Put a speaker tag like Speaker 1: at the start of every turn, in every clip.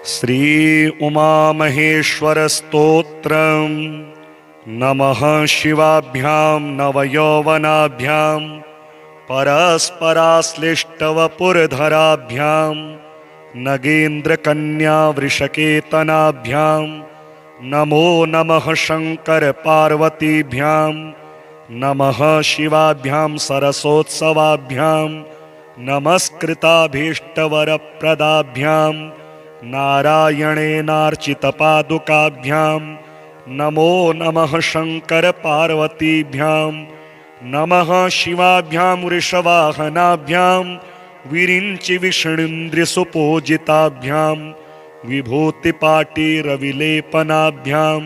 Speaker 1: श्री उमा महेश्वर स्तोत्रम्। नमः शिवाभ्यां नवयौवनाभ्यां परस्पराश्लिष्टवपुरधराभ्यां नगेन्द्रकन्या वृषकेतनाभ्यां नमो नमः शंकर पार्वतीभ्यां नमः शिवाभ्यां सरसोत्सवाभ्यां नमस्कृताभीष्टवरप्रदाभ्यां नारायणेनार्चितपादुकाभ्यां नमो नमः शंकर पार्वतीभ्यां नमः शिवाभ्यां वृषवाहनाभ्यां विरिञ्चि विष्णुन्द्रिसुपूजिताभ्यां विभूतिपाटीरविलेपनाभ्यां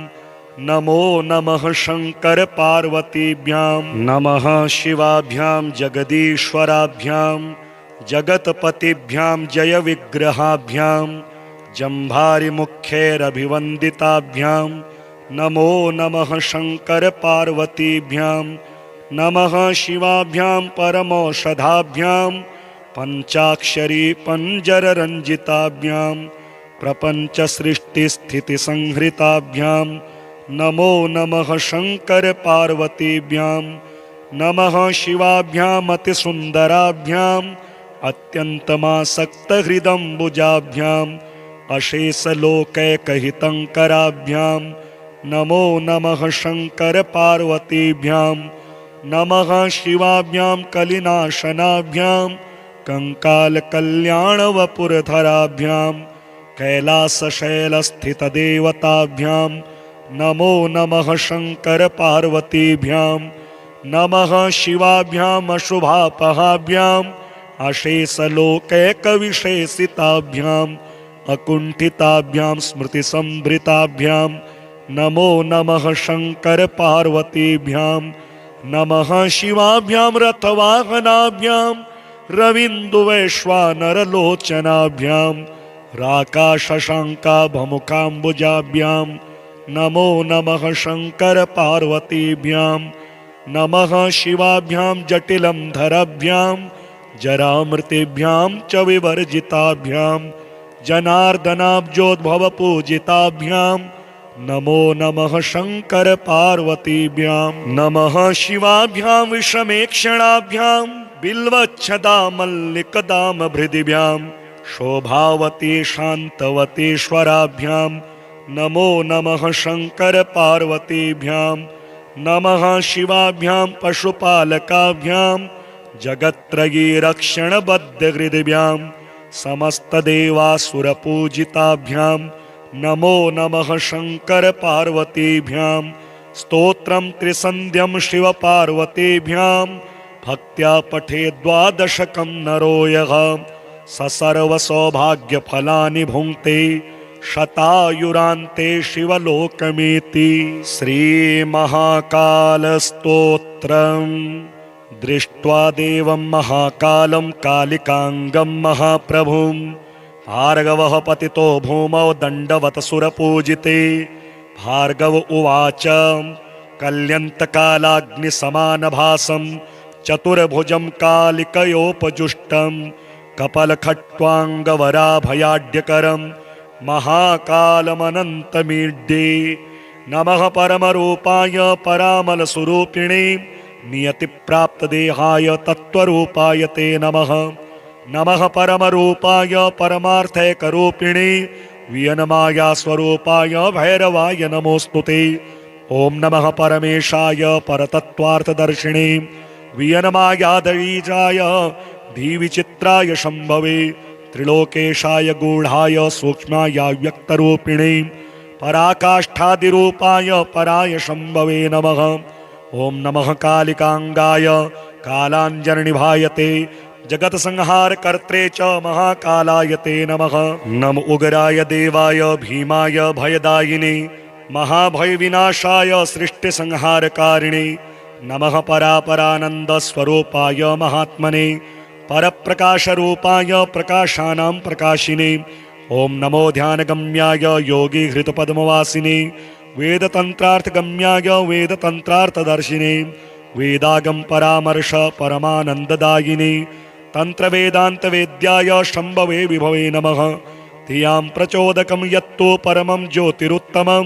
Speaker 1: नमो नमः शंकर पार्वतीभ्यां नमः शिवाभ्यां जगदीश्वराभ्यां जगत्पतिभ्यां जय विग्रहाभ्यां जम्भारिमुख्यैरभिवन्दिताभ्यां नमो नमः शंकर पार्वतीभ्यां नमः शिवाभ्यां परमौषधाभ्यां पंचाक्षरी पंजररंजिताभ्यां प्रपंचसृष्टिस्थितिसंहृताभ्यां नमो नमः शंकर पार्वतीभ्यां नमः शिवाभ्यां अतिसुन्दराभ्यां अत्यन्तमासक्तहृदम्बुजाभ्यां अशेषलोकैकहितङ्कराभ्यां नमो नमः शंकर पार्वतीभ्यां नमः शिवाभ्यां कलिनाशनाभ्यां कंकालकल्याणवपुरधराभ्यां कैलासशैलस्थितदेवताभ्यां नमो नमः शंकर पार्वतीभ्यां नमः शिवाभ्यां अशुभापहाभ्यां अशेषलोकैकविशेषिताभ्यां अकुण्ठिताभ्यां स्मृतिसंभृताभ्यां नमो नमः शंकर पार्वतीभ्यां नमः शिवाभ्यां रथवाहनाभ्यां रवीन्दुवैश्वानरलोचनाभ्यां राकाशशाङ्काभमुखाम्बुजाभ्यां नमो नमः शंकर पार्वतीभ्यां नमः शिवाभ्यां जटिलं धराभ्यां जरामृतेभ्यां च विवर्जिताभ्यां जनार्दनाब्जोद्भवपूजिताभ्यां नमो नमः शंकर पार्वतीभ्यां नमः शिवाभ्यां विषमेक्षणाभ्यां बिल्वच्छदामल्लिकदामभृदिभ्यां शोभावती शान्तवतीश्वराभ्यां नमो नमः शंकर पार्वतीभ्यां नमः शिवाभ्यां पशुपालकाभ्यां जगत्त्रयी रक्षणबद्धहृदिभ्यां समस्तदेवासुरपूजिताभ्यां नमो नमः शंकर पार्वतीभ्यां स्तोत्रं त्रिसन्ध्यं शिवपार्वतीभ्यां भक्त्या पठे द्वादशकं नरो यः ससर्वसौभाग्यफलानि भुङ्क्ते शतायुरान्ते शिवलोकमेति। श्रीमहाकालस्तोत्रम्। दृष्ट्वा देवं महाकालं कालिकांगं महाप्रभुं भार्गवः पतितो भूमौ दण्डवत् सुरपूजिते। भार्गव उवाच कल्यन्तकालाग्निसमानभासं चतुर्भुजं कालिकयोपजुष्टं कपलखट्वाङ्गवराभयाढ्यकरं महाकालमनन्तमीड्ये। नमः परमरूपाय परामलस्वरूपिणे नियतिप्राप्तदेहाय तत्त्वरूपाय ते नमः। नमः परमरूपाय परमार्थैकरूपिणे वियनमाया स्वरूपाय भैरवाय नमोस्तुते। ओम नमः परमेशाय परतत्त्वार्थदर्शिने वियनमायाधीजाय धीविचित्राय शम्भवे त्रिलोकेशाय गूढाय सूक्ष्माय व्यक्तरूपिणे पराकाष्ठादिरूपाय पराय शम्भवे नमः। ओम नमः कालिकांगाय कालाञ्जननिभायते जगत्संहारकर्त्रे च महाकालाय ते नमः। नम उग्राय देवाय भीमाय भयदायिने महाभयविनाशाय सृष्टिसंहारकारिणे नमः। परापरानन्दस्वरूपाय महात्मने परप्रकाशरूपाय प्रकाशानां प्रकाशिने। ओम नमो ध्यानगम्याय योगीहृतपद्मवासिने वेदतन्त्रार्थगम्याय वेदतन्त्रार्थदर्शिने वेदागम परामर्श परमानन्ददायिने तंत्रवेदान्तवेद्याय शम्भवे विभवे नमः। धियां प्रचोदकं यत्तो परमं ज्योतिरुत्तमं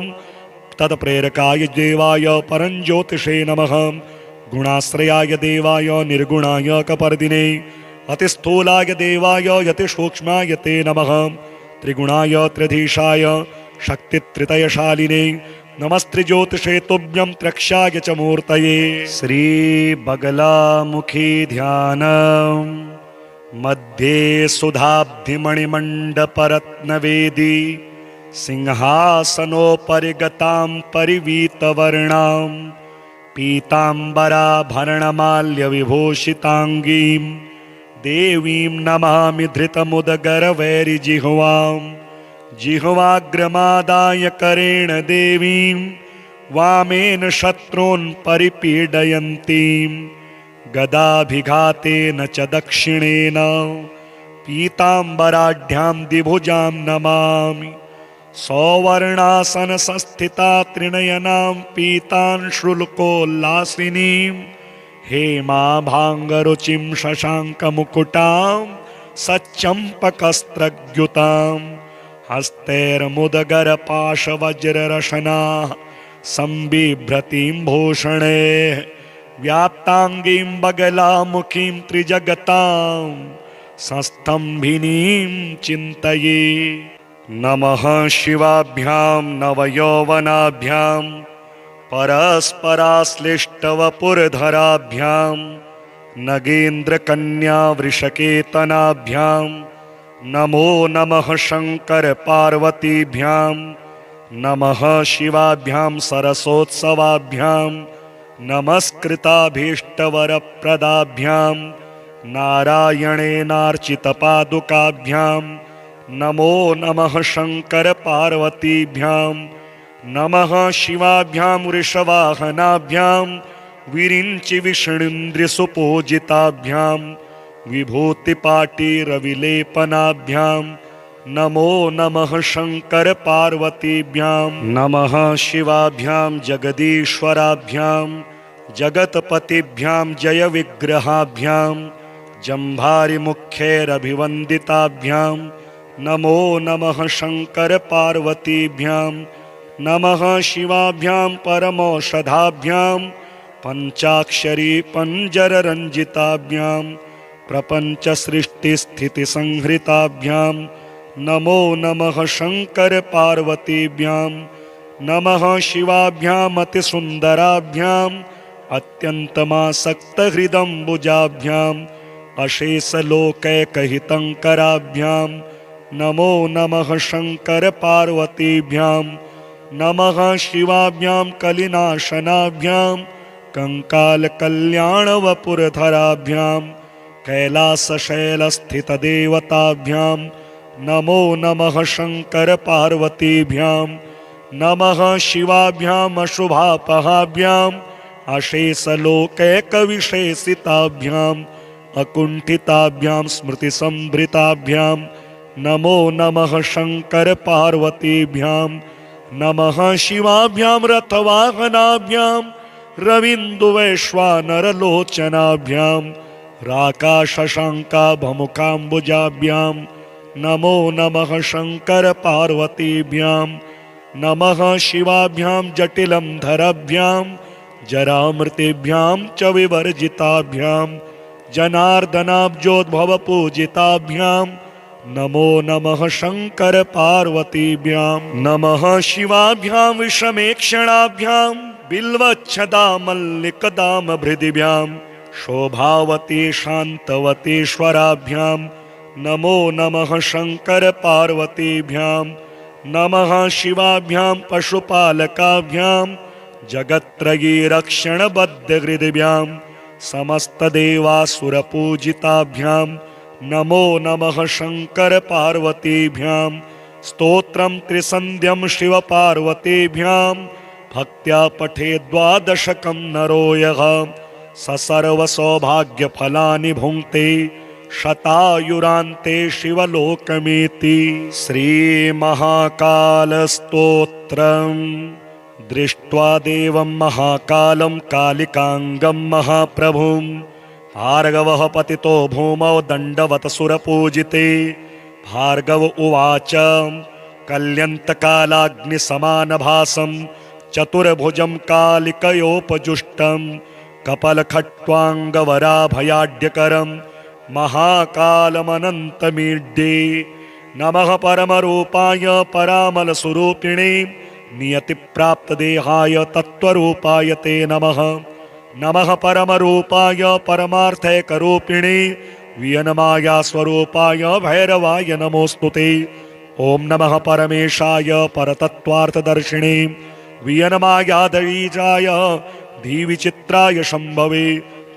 Speaker 1: तत्प्रेरकाय देवाय परं ज्योतिषे नमः। गुणाश्रयाय देवाय निर्गुणाय कपर्दिने अतिस्थूलाय देवाय यतिसूक्ष्माय ते नमः। त्रिगुणाय त्रिधीशाय शक्तित्रितयशालिने नमस्त्रिज्योतिषे तुभ्यं त्रक्ष्याय च मूर्तये। श्रीबगलामुखी ध्यानम् मध्ये सुधाब्धिमणिमण्डपरत्नवेदी सिंहासनोपरि गतां परिवीतवर्णां पीताम्बराभरणमाल्यविभूषिताङ्गीं देवीं नमामि धृतमुदगरवैरिजिह्वां। जिह्वाग्रमादाय करेण देवीं वामेन शत्रून् परिपीडयन्तीं गदाभिघातेन च दक्षिणेन पीताम्बराढ्यां द्विभुजां नमामि। सौवर्णासनसंस्थिता त्रिनयनां पीतांशुल्कोल्लासिनीं हेमाभाङ्गरुचिं शशाङ्कमुकुटां सच्चम्पकस्त्रग्युतां हस्तैर्मुदगरपाशवज्ररशनाः सम्बिभ्रतीं भूषणैः व्याप्ताङ्गीं बगलामुखीं त्रिजगतां संस्तम्भिनीं चिन्तये। नमः शिवाभ्यां नवयौवनाभ्यां परस्पराश्लिष्टवपुरधराभ्यां नगेन्द्रकन्यावृषकेतनाभ्यां नमो नमः शङ्करपार्वतीभ्यां। नमः शिवाभ्यां सरसोत्सवाभ्यां नमस्कृताभीष्टवरप्रदाभ्यां नारायणेनार्चितपादुकाभ्यां नमो नमः शङ्करपार्वतीभ्यां। नमः शिवाभ्यां वृषवाहनाभ्यां विरिञ्चिविष्णुन्द्रिसुपूजिताभ्यां विभूतिपाटीरविलेपनाभ्यां नमो नमः शङ्करपार्वतीभ्यां। नमः शिवाभ्यां जगदीश्वराभ्यां जगत्पतिभ्यां जयविग्रहाभ्यां जम्भारिमुख्यैरभिवन्दिताभ्यां नमो नमः शङ्करपार्वतीभ्यां। नमः शिवाभ्यां परमौषधाभ्यां पञ्चाक्षरी पञ्जररञ्जिताभ्यां प्रपञ्चसृष्टिस्थितिसंहृताभ्यां नमो नमः शङ्करपार्वतीभ्यां। नमः शिवाभ्याम् अतिसुन्दराभ्याम् अत्यन्तमासक्तहृदम्बुजाभ्याम् अशेषलोकैकहितङ्कराभ्यां नमो नमः शङ्करपार्वतीभ्यां। नमः शिवाभ्यां कलिनाशनाभ्यां कङ्कालकल्याणवपुरधराभ्यां कैलासशैलस्थितदेवताभ्यां नमो नमः शङ्करपार्वतीभ्यां। नमः शिवाभ्याम् अशुभापहाभ्याम् अशेषलोकैकविशेषिताभ्याम् अकुण्ठिताभ्यां स्मृतिसम्भृताभ्यां नमो नमः शङ्करपार्वतीभ्यां। नमः शिवाभ्यां रथवाहनाभ्यां रवीन्दुवैश्वानरलोचनाभ्यां राकाशशाङ्काभमुखाम्बुजाभ्यां नमो नमः शङ्करपार्वतीभ्यां। नमः शिवाभ्यां जटिलं धराभ्यां जरामृतेभ्यां च विवर्जिताभ्यां जनार्दनाब्जोद्भवपूजिताभ्यां नमो नमः शङ्करपार्वतीभ्यां। नमः शिवाभ्यां विषमेक्षणाभ्यां बिल्वच्छदामल्लिकदामभृदिभ्यां शोभावती शान्तवतीश्वराभ्यां नमो नमः शङ्करपार्वतीभ्यां। नमः शिवाभ्यां पशुपालकाभ्यां जगत्त्रयीरक्षणबद्धहृदिभ्यां समस्तदेवासुरपूजिताभ्यां नमो नमः शङ्करपार्वतीभ्यां। स्तोत्रं त्रिसन्ध्यं शिवपार्वतीभ्यां भक्त्या पठेत् द्वादशकं नरो यः स सर्वसौभाग्यफलानि भुङ्क्ते शतायुरान्ते शिवलोकमेति। श्रीमहाकालस्तोत्रम्। दृष्ट्वा देवं महाकालं कालिकाङ्गं महाप्रभुं भार्गवः पतितो भूमौ दण्डवत् सुरपूजिते भार्गव उवाच कल्यन्तकालाग्निसमानभासं चतुर्भुजं कालिकयोपजुष्टं कपलखट्वाङ्गवराभयाढ्यकरं महाकालमनन्तमीड्ये नमः परमरूपाय परामलस्वरूपिणे नियतिप्राप्तदेहाय तत्त्वरूपाय ते नमः। नमः परमरूपाय परमार्थैकरूपिणे वियनमाया स्वरूपाय भैरवाय नमोस्तुते। ओम नमः परमेशाय परतत्त्वार्थदर्शिणे वियनमायाधीजाय धीविचित्राय शम्भवे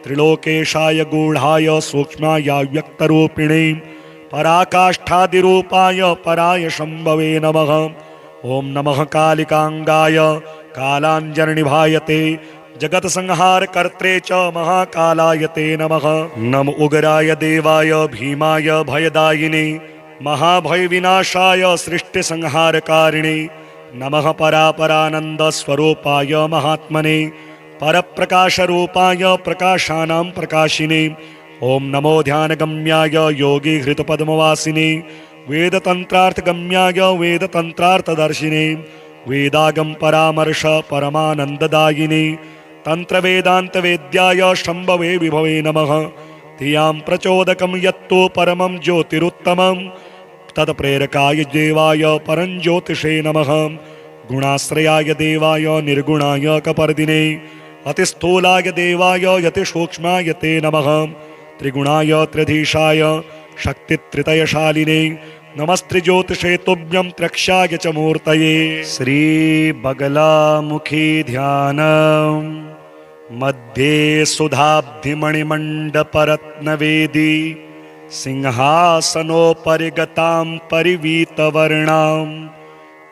Speaker 1: त्रिलोकेशाय गूढाय सूक्ष्माय व्यक्तरूपिणे पराकाष्ठादिरूपाय पराय शम्भवे नमः। ओम नमः कालिकांगाय कालाञ्जननिभायते जगत संहार कर्त्रे च महाकालाय ते नमः। नम उग्राय देवाय भीमाय भयदायिने महाभय विनाशाय सृष्टि संहारकारिणे नमः। परापरानंद स्वरूपाय महात्मने परप्रकाश रूपाय प्रकाशानां प्रकाशिने ओम नमो ध्यानगम्याय योगी हृत पद्मवासिने वेदतंत्रार्थगम्याय वेदतंत्रार्थदर्शिने वेदागम परामर्श परमानंददायिने तंत्र वेदांत वेद्याय शंभवे विभवे नमः। धियां प्रचोदकं यत्तु परमं ज्योतिरुत्तमं तत्प्रेरकाय देवाय परं ज्योतिषे नमः। गुणाश्रयाय देवाय निर्गुणाय कपर्दिने अतिस्थूलाय देवाय यतिसूक्ष्माय ते नमः। त्रिगुणाय त्रिधीशाय शक्तित्रितयशालिने नमस्त्रिज्योतिषे तुभ्यं त्रक्षाय च मूर्तये। श्री बगलामुखी ध्यानम् मध्ये सुधाब्धिमणिमण्डपरत्नवेदी सिंहासनोपरि गतां परिवीतवर्णां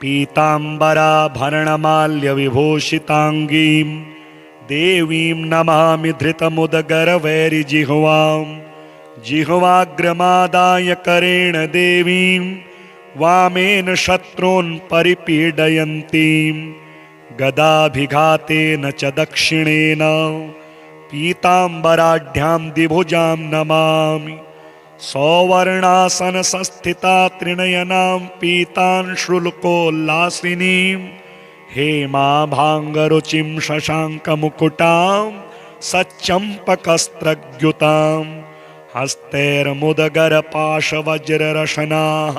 Speaker 1: पीताम्बराभरणमाल्यविभूषिताङ्गीं देवीं नमामि धृतमुदगरवैरिजिह्वां जिह्वाग्रमादाय करेण देवीं वामेन शत्रून् परिपीडयन्तीं गदाभिघातेन च दक्षिणेन पीताम्बराढ्यां द्विभुजां नमामि। सौवर्णासनसंस्थिता त्रिनयनां पीतांशुल्कोल्लासिनीं हेमाभाङ्गरुचिं शशाङ्कमुकुटां सच्चम्पकस्त्रग्युतां हस्तैर्मुदगरपाशवज्ररशनाः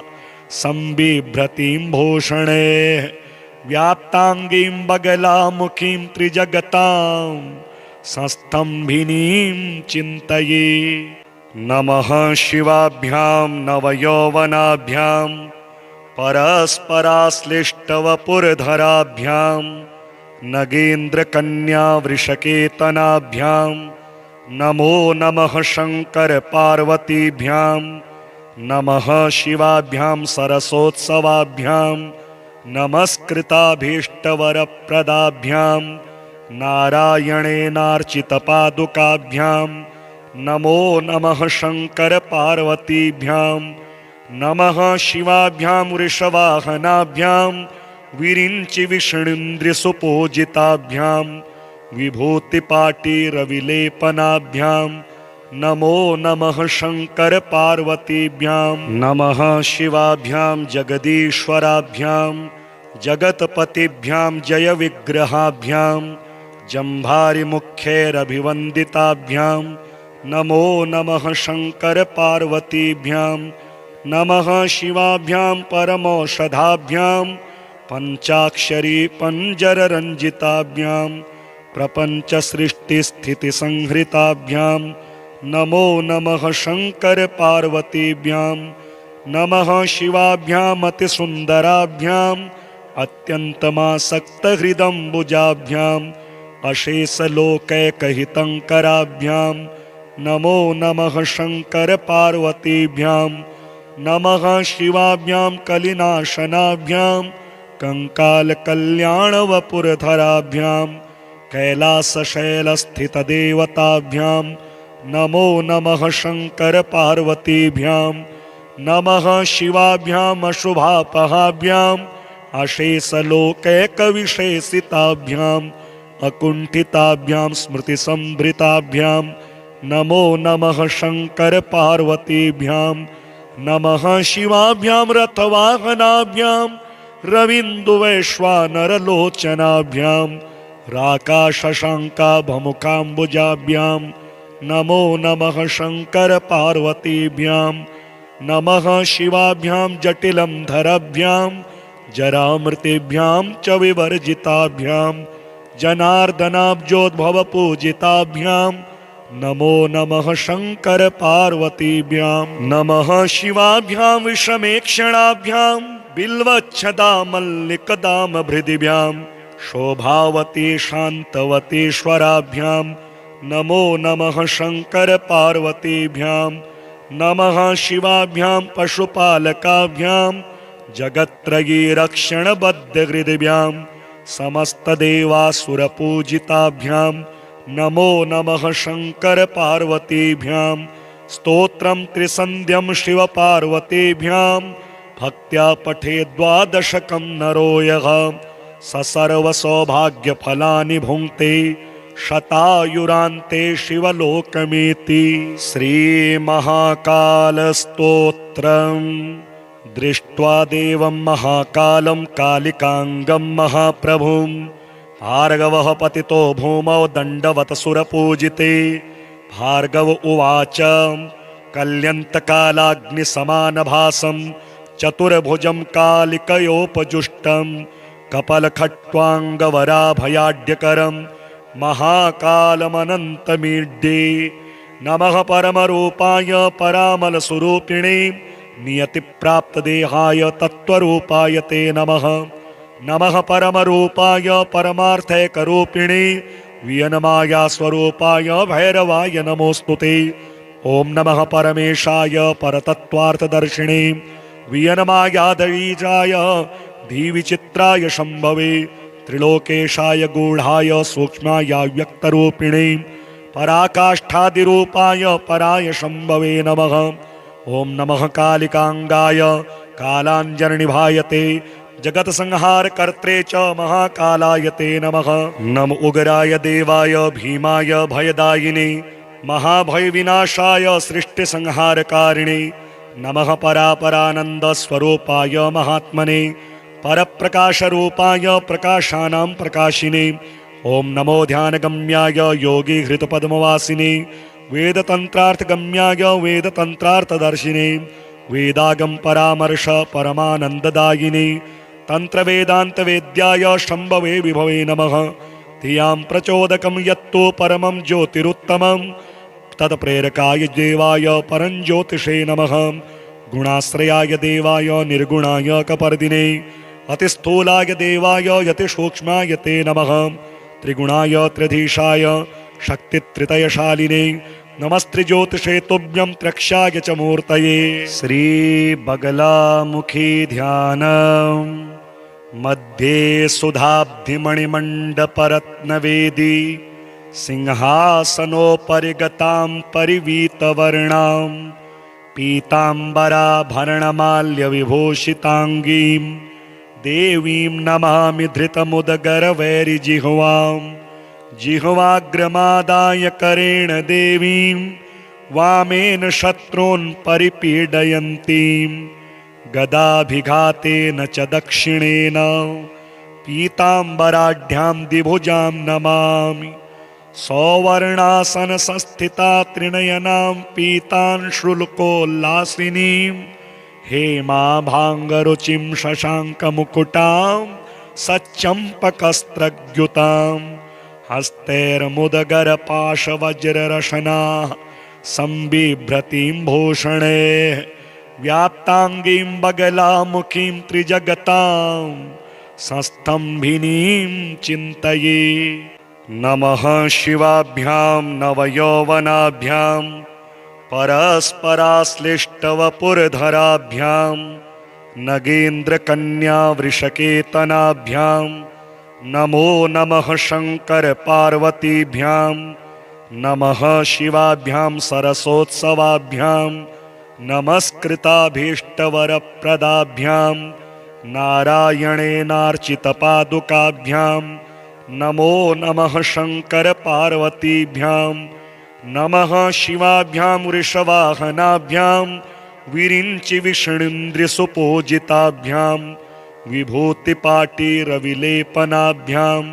Speaker 1: संबिभ्रतीं भूषणैः व्याप्ताङ्गीं बगलामुखीं त्रिजगतां संस्तम्भिनीं चिन्तये। नमः शिवाभ्यां नवयौवनाभ्यां परस्पराश्लिष्टवपुरधराभ्यां नगेन्द्रकन्यावृषकेतनाभ्यां नमो नमः शंकर पार्वतीभ्यां नमः शिवाभ्यां सरसोत्सवाभ्यां नमस्कृताभीष्टवरप्रदाभ्यां नारायणेनार्चितपादुकाभ्यां नमो नमः शंकर पार्वतीभ्यां नमः शिवाभ्यां वृषवाहनाभ्यां विरिञ्चि विष्णुन्द्रिसुपूजिताभ्यां विभूतिपाटीरविलेपनाभ्यां नमो नमः शंकर पार्वतीभ्यां नमः शिवाभ्यां जगदीश्वराभ्यां जगत्पतिभ्यां जय विग्रहाभ्यां जम्भारिमुख्यैरभिवन्दिताभ्यां नमो नमः शंकर पार्वतीभ्यां नमः शिवाभ्यां परमौषधाभ्यां पंचाक्षरी पंजररंजिताभ्यां प्रपंच सृष्टि स्थिति संहृताभ्यां नमो नमः शंकर पार्वतीभ्यां नमः शिवाभ्यां अतिसुंदराभ्यां अत्यन्तमासक्तहृदम्बुजाभ्यां अशेषलोकैकहितङ्कराभ्यां नमो नमः शंकर पार्वतीभ्यां नमः शिवाभ्यां कलिनाशनाभ्यां कंकालकल्याणवपुरधराभ्यां कैलासशैलस्थितदेवताभ्यां नमो नमः शंकर पार्वतीभ्यां नमः शिवाभ्याम् अशुभापहाभ्याम् अशेषलोकैकविशेषिताभ्याम् अकुण्ठिताभ्यां स्मृतिसंभृताभ्यां नमो नमः शंकर पार्वतीभ्यां नमः शिवाभ्यां रथवाहनाभ्यां रवीन्दुवैश्वानरलोचनाभ्यां राकाशशाङ्काभमुखाम्बुजाभ्यां नमो नमः शङ्कर पार्वतीभ्यां नमः शिवाभ्यां जटिलं धरभ्यां जरामृतेभ्यां च विवर्जिताभ्यां जनार्दनाब्जोद्भवपूजिताभ्यां नमो नमः शङ्कर पार्वतीभ्यां नमः शिवाभ्यां विषमेक्षणाभ्यां बिल्वच्छदामल्लिकदामभृदिभ्यां शोभावती शान्तवतीश्वराभ्यां नमो नमः शङ्कर पार्वतीभ्यां नमः शिवाभ्यां पशुपालकाभ्यां जगत्त्रयी रक्षणबद्धहृदिभ्यां समस्तदेवासुरपूजिताभ्यां नमो नमः शङ्कर पार्वतीभ्यां स्तोत्रं त्रिसन्ध्यं शिवपार्वतीभ्यां भक्त्या पठे द्वादशकं नरो यः स सर्वसौभाग्यफलानि भुङ्क्ते शतायुरान्ते शिवलोकमेति। श्रीमहाकालस्तोत्रम्। दृष्ट्वा देवं महाकालं कालिकाङ्गं महाप्रभुं भार्गवः पतितो भूमौ दण्डवत् सुरपूजिते। भार्गव उवाच कल्यन्तकालाग्निसमानभासं चतुर्भुजं कालिकयोपजुष्टं कपलखट्वाङ्गवराभयाढ्यकरं महाकालमनन्तमीड्ये। नमः परमरूपाय परामलस्वरूपिणे नियतिप्राप्तदेहाय तत्त्वरूपाय ते नमः। नमः परमरूपाय परमार्थैकरूपिणे वियनमाया स्वरूपाय भैरवाय नमोऽस्तु ते। ॐ नमः परमेशाय परतत्त्वार्थदर्शिणे वियनमायाधीजाय धीविचित्राय शम्भवे त्रिलोकेशाय गूढाय सूक्ष्माय व्यक्तरूपिणे पराकाष्ठादिरूपाय पराय शम्भवे नमः। ॐ नमः कालिकाङ्गाय कालाञ्जननिभाय ते जगत्संहारकर्त्रे च महाकालाय ते नमः। नम उग्राय देवाय भीमाय भयदायिने महाभयविनाशाय सृष्टिसंहारकारिणे नमः। परापरानन्दस्वरूपाय महात्मने परप्रकाशरूपाय प्रकाशानां प्रकाशिने ॐ नमो ध्यानगम्याय योगीहृतपद्मवासिने वेदतन्त्रार्थगम्याय वेदतन्त्रार्थदर्शिने वेदागम परामर्श परमानन्ददायिने तन्त्रवेदान्तवेद्याय शम्भवे विभवे नमः। धियां प्रचोदकं यत्तु परमं ज्योतिरुत्तमं तत्प्रेरकाय देवाय परञ्ज्योतिषे नमः। गुणाश्रयाय देवाय निर्गुणाय कपर्दिने अतिस्थूलाय देवाय यतिसूक्ष्माय ते नमः। त्रिगुणाय त्रिधीशाय शक्तित्रितयशालिने नमस्त्रिज्योतिषे तुभ्यं त्रक्ष्याय च मूर्तये। श्रीबगलामुखी ध्यानम्। मध्ये सुधाब्धिमणिमण्डपरत्नवेदी सिंहासनोपरि गतां परिवीतवर्णां पीताम्बराभरणमाल्यविभूषिताङ्गीं देवीं नमामि धृतमुदगरवैरिजिह्वां। जिह्वाग्रमादाय करेण देवीं वामेन शत्रून् परिपीडयन्तीं गदाभिघातेन च दक्षिणेन पीताम्बराढ्यां द्विभुजां नमामि। सौवर्णासनसंस्थिता त्रिनयनां पीतांशुल्कोल्लासिनीं हेमाभाङ्गरुचिं शशाङ्कमुकुटां सच्चम्पकस्त्रग्युतां हस्तैर्मुदगरपाशवज्ररशनाः सम्बिभ्रतीं भूषणे व्याप्ताङ्गीं बगलामुखीं त्रिजगतां संस्तम्भिनीं चिन्तये। नमः शिवाभ्यां नवयौवनाभ्यां परस्पराश्लिष्टवपुरधराभ्यां नगेन्द्रकन्यावृषकेतनाभ्यां नमो नमः शङ्कर पार्वतीभ्यां नमः शिवाभ्यां सरसोत्सवाभ्यां नमस्कृताभीष्टवरप्रदाभ्यां नारायणेनार्चितपादुकाभ्यां नमो नमः शङ्कर पार्वतीभ्यां नमः शिवाभ्यां वृषवाहनाभ्यां विरिञ्चि विष्णुन्द्रिसुपूजिताभ्यां विभूतिपाटीरविलेपनाभ्यां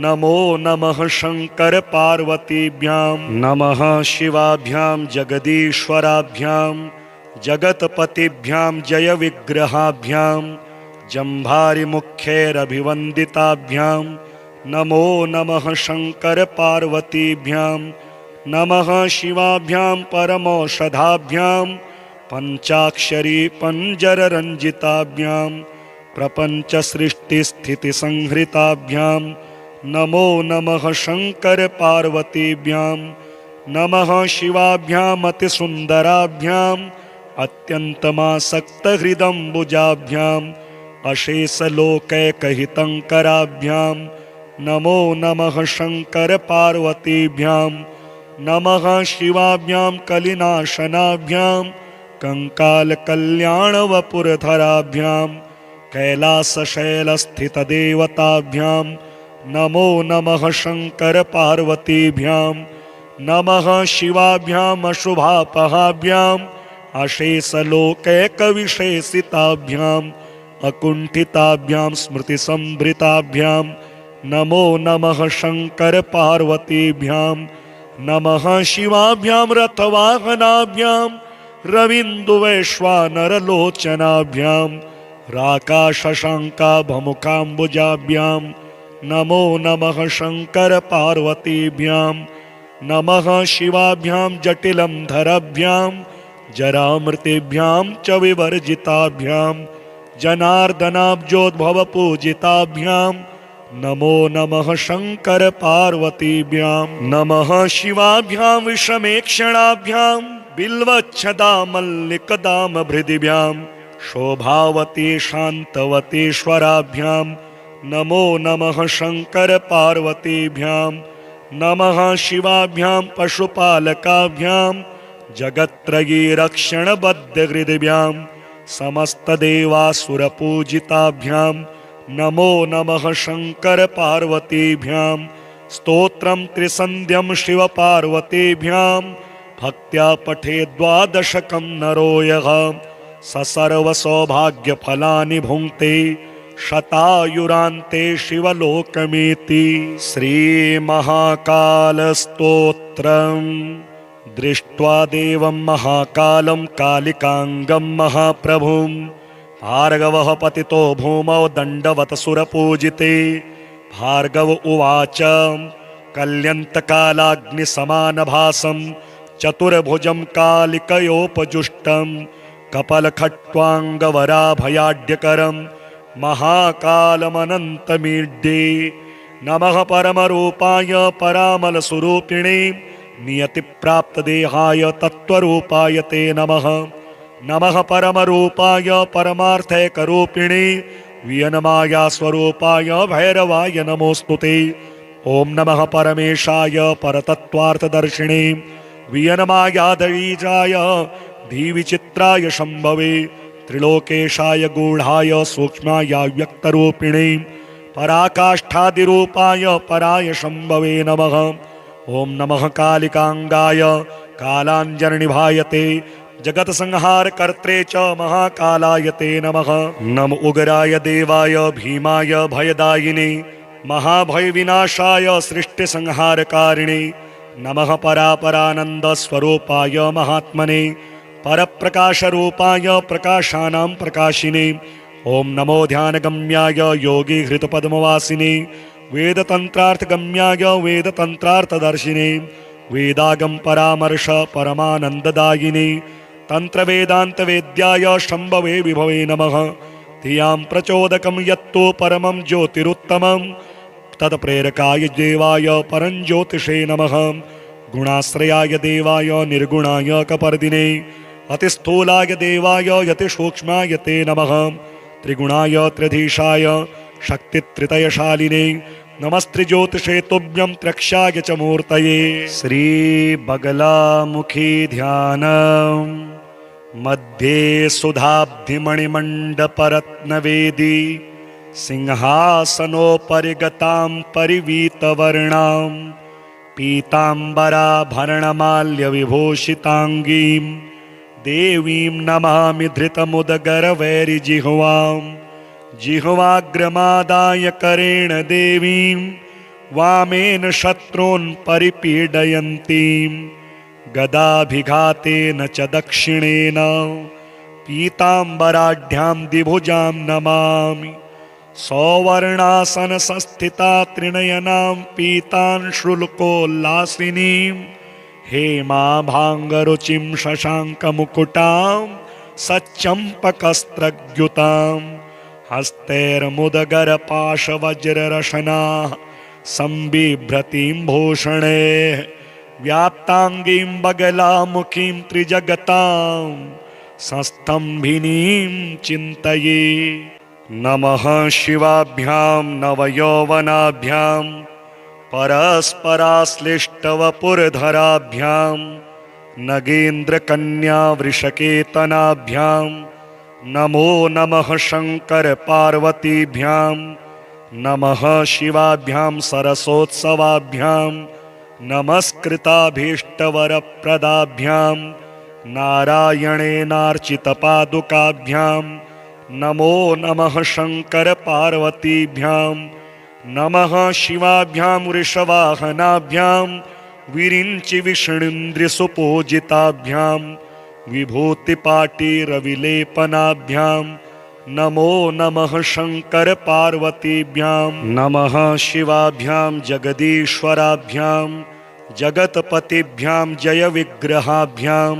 Speaker 1: नमो नमः शंकर पार्वतीभ्यां नमः शिवाभ्यां जगदीश्वराभ्यां जगतपतिभ्यां जय विग्रहाभ्यां जम्भारि मुख्यैरभिवन्दिताभ्यां नमो नमः शंकर पार्वतीभ्यां नमः शिवाभ्यां परमौषधाभ्यां पंचाक्षरी पंजररंजिताभ्यां प्रपंच सृष्टि स्थिति संहृताभ्यां नमो नमः शंकर पार्वतीभ्यां नमः शिवाभ्याम् अतिसुन्दराभ्याम् अत्यन्तमासक्तहृदम्बुजाभ्याम् अशेषलोकैकहितङ्कराभ्यां नमो नमः शंकर पार्वतीभ्यां नमः शिवाभ्यां कलिनाशनाभ्यां कंकालकल्याणवपुरधराभ्यां कैलासशैलस्थितदेवताभ्यां नमो नमः शंकर पार्वतीभ्यां नमः शिवाभ्याम् अशुभापहाभ्याम् अशेषलोकैकविशेषिताभ्याम् अकुण्ठिताभ्यां स्मृतिसंभृताभ्यां नमो नमः शंकर पार्वतीभ्यां नमः शिवाभ्यां रथवाहनाभ्यां रवीन्दुवैश्वानरलोचनाभ्यां राकाशशाङ्काभमुखाम्बुजाभ्यां नमो नमः शंकर पार्वतीभ्यां नमः शिवाभ्यां जटिलं धराभ्यां जरामृतेभ्यां च विवर्जिताभ्यां जनार्दनाब्जोद्भवपूजिताभ्यां नमो नमः शंकर पार्वतीभ्यां नमः शिवाभ्यां विषमेक्षणाभ्यां बिल्वच्छदामल्लिकदामभृदिभ्यां शोभावती शान्तवतीश्वराभ्यां नमो नमः शंकर पार्वतीभ्यां नमः शिवाभ्यां पशुपालकाभ्यां जगत्त्रयी रक्षणबद्धहृदिभ्यां समस्तदेवासुरपूजिताभ्यां नमो नमः शंकर पार्वतीभ्यां स्तोत्रं त्रिसन्ध्यं शिवपार्वतीभ्यां भक्त्या पठे द्वादशकं नरो यः ससर्वसौभाग्यफलानि भुङ्क्ते शतायुरान्ते शिवलोकमेति। श्रीमहाकालस्तोत्रम्। दृष्ट्वा देवं महाकालं कालिकांगं महाप्रभुं भार्गवः पतितो भूमौ दण्डवत् सुरपूजिते। भार्गव उवाच कल्यन्तकालाग्निसमानभासं चतुर्भुजं कालिकयोपजुष्टं कपलखट्वाङ्गवराभयाढ्यकरं महाकालमनन्तमीड्ये। नमः परमरूपाय परामलस्वरूपिणे नियतिप्राप्तदेहाय तत्त्वरूपाय ते नमः। नमः परमरूपाय परमार्थैकरूपिणे वियनमाया स्वरूपाय भैरवाय नमोऽस्तुते। ओम नमः परमेशाय परतत्त्वार्थदर्शिने वियनमायाधीजाय धीविचित्राय शम्भवे त्रिलोकेशाय गूढाय सूक्ष्माय व्यक्तरूपिणे पराकाष्ठादिरूपाय पराय शम्भवे नमः। ओम नमः कालिकांगाय कालाञ्जननिभायते जगत्संहारकर्त्रे च महाकालाय ते नमः। नम उग्राय देवाय भीमाय भयदायिने महाभयविनाशाय सृष्टिसंहारकारिणे नमः। परापरानन्दस्वरूपाय महात्मने परप्रकाशरूपाय प्रकाशानां प्रकाशिने। ओम नमो ध्यानगम्याय योगीहृतपद्मवासिने वेदतन्त्रार्थगम्याय वेदतन्त्रार्थदर्शिने वेदागम परामर्श परमानन्ददायिने तन्त्रवेदान्तवेद्याय शम्भवे विभवे नमः। धियां प्रचोदकं यत्तो परमं ज्योतिरुत्तमं तत्प्रेरकाय देवाय परञ्ज्योतिषे नमः। गुणाश्रयाय देवाय निर्गुणाय कपर्दिने अतिस्थूलाय देवाय यतिसूक्ष्माय ते नमः। त्रिगुणाय त्रिधीशाय शक्तित्रितयशालिने नमस्त्रिज्योतिषे तुभ्यं त्रक्षाय च मूर्तये। श्रीबगलामुखी ध्यानम्। मध्ये सुधाब्धिमणिमण्डपरत्नवेदी सिंहासनोपरि गतां परिवीतवर्णां पीताम्बराभरणमाल्यविभूषिताङ्गीं देवीं नमामि धृतमुदगरवैरिजिह्वां जिह्वाग्रमादाय करेण देवीं वामेन शत्रून् परिपीडयन्तीं गदाभिघातेन च दक्षिणेन पीताम्बराढ्यां द्विभुजां नमामि सौवर्णासनसंस्थिता त्रिनयनां पीतांशुल्कोल्लासिनीं हेमाभाङ्गरुचिं शशाङ्कमुकुटां सच्चम्पकस्त्रग्युतां हस्तैर्मुदगरपाशवज्ररशनाः संबिभ्रतीं भूषणैः व्याप्ताङ्गीं बगलामुखीं त्रिजगतां संस्तम्भिनीं चिन्तये। नमः शिवाभ्यां नवयौवनाभ्यां परस्पराश्लिष्टवपुरधराभ्यां नगेन्द्रकन्यावृषकेतनाभ्यां नमो नमः शङ्करपार्वतीभ्यां नमः शिवाभ्यां सरसोत्सवाभ्यां नमस्कृताभीष्टवरप्रदाभ्यां नारायणेनार्चितपादुकाभ्यां नमो नमः शङ्करपार्वतीभ्यां नमः शिवाभ्यां वृषवाहनाभ्यां विरिञ्चिविष्णुन्द्रिसुपूजिताभ्यां विभूतिपाटीरविलेपनाभ्यां नमो नमः शङ्करपार्वतीभ्यां नमः शिवाभ्यां जगदीश्वराभ्यां जगत्पतिभ्यां जयविग्रहाभ्यां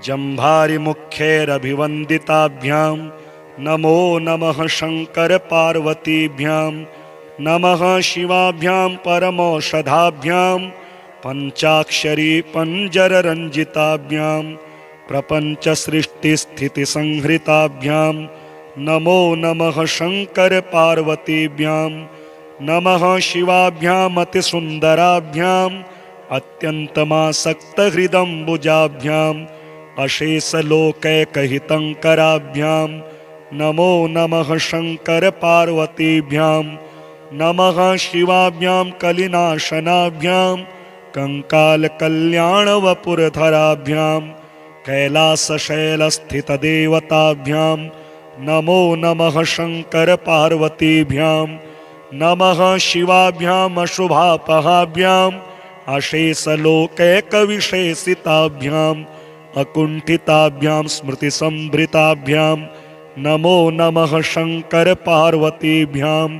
Speaker 1: जम्भारिमुख्यैरभिवन्दिताभ्यां नमो नमः शङ्करपार्वतीभ्यां नमः शिवाभ्यां परमौषधाभ्यां पञ्चाक्षरी पञ्जररञ्जिताभ्यां प्रपञ्चसृष्टिस्थितिसंहृताभ्यां नमो नमः शङ्करपार्वतीभ्यां नमः शिवाभ्याम् अतिसुन्दराभ्याम् अत्यन्तमासक्तहृदम्बुजाभ्याम् अशेषलोकैकहितङ्कराभ्यां नमो नमः शङ्करपार्वतीभ्यां नमः शिवाभ्यां कलिनाशनाभ्यां कङ्कालकल्याणवपुरधराभ्यां कैलासशैलस्थितदेवताभ्यां नमो नमः शङ्करपार्वतीभ्यां नमः शिवाभ्याम् अशुभापहाभ्याम् अशेषलोकैकविशेषिताभ्याम् अकुण्ठिताभ्यां स्मृतिसम्भृताभ्यां नमो नमः शङ्करपार्वतीभ्यां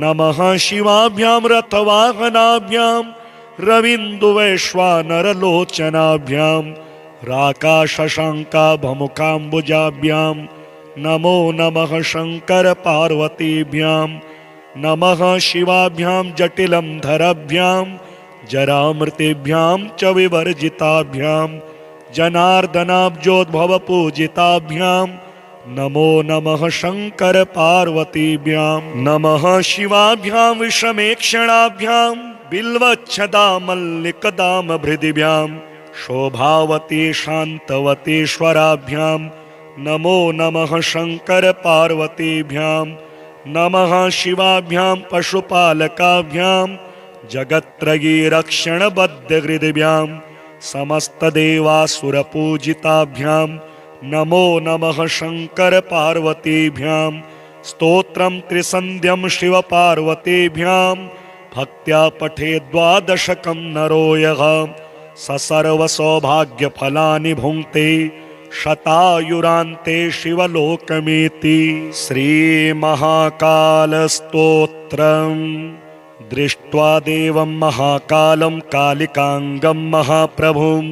Speaker 1: नमः शिवाभ्यां रथवाहनाभ्यां रवीन्दुवैश्वानरलोचनाभ्यां राकाशशाङ्काभमुखाम्बुजाभ्यां नमो नमः शङ्करपार्वतीभ्यां नमः शिवाभ्यां जटिलं धराभ्यां जरामृतेभ्यां च विवर्जिताभ्यां जनार्दनाब्जोद्भवपूजिताभ्यां नमो नमः शङ्करपार्वतीभ्यां नमः शिवाभ्यां विषमेक्षणाभ्यां बिल्वच्छदामल्लिकदामभृदिभ्यां शोभावती शान्तवतीश्वराभ्यां नमो नमः शङ्करपार्वतीभ्यां नमः शिवाभ्यां पशुपालकाभ्यां जगत्त्रयी रक्षणबद्धहृदिभ्यां समस्तदेवासुरपूजिताभ्यां नमो नमः शङ्करपार्वतीभ्यां स्तोत्रं त्रिसन्ध्यं शिवपार्वतीभ्यां भक्त्या पठे द्वादशकं नरो यः स सर्वसौभाग्यफलानि भुङ्क्ते शतायुरान्ते शिवलोकमेति। श्रीमहाकालस्तोत्रम्। दृष्ट्वा देवं महाकालं कालिकाङ्गं महाप्रभुं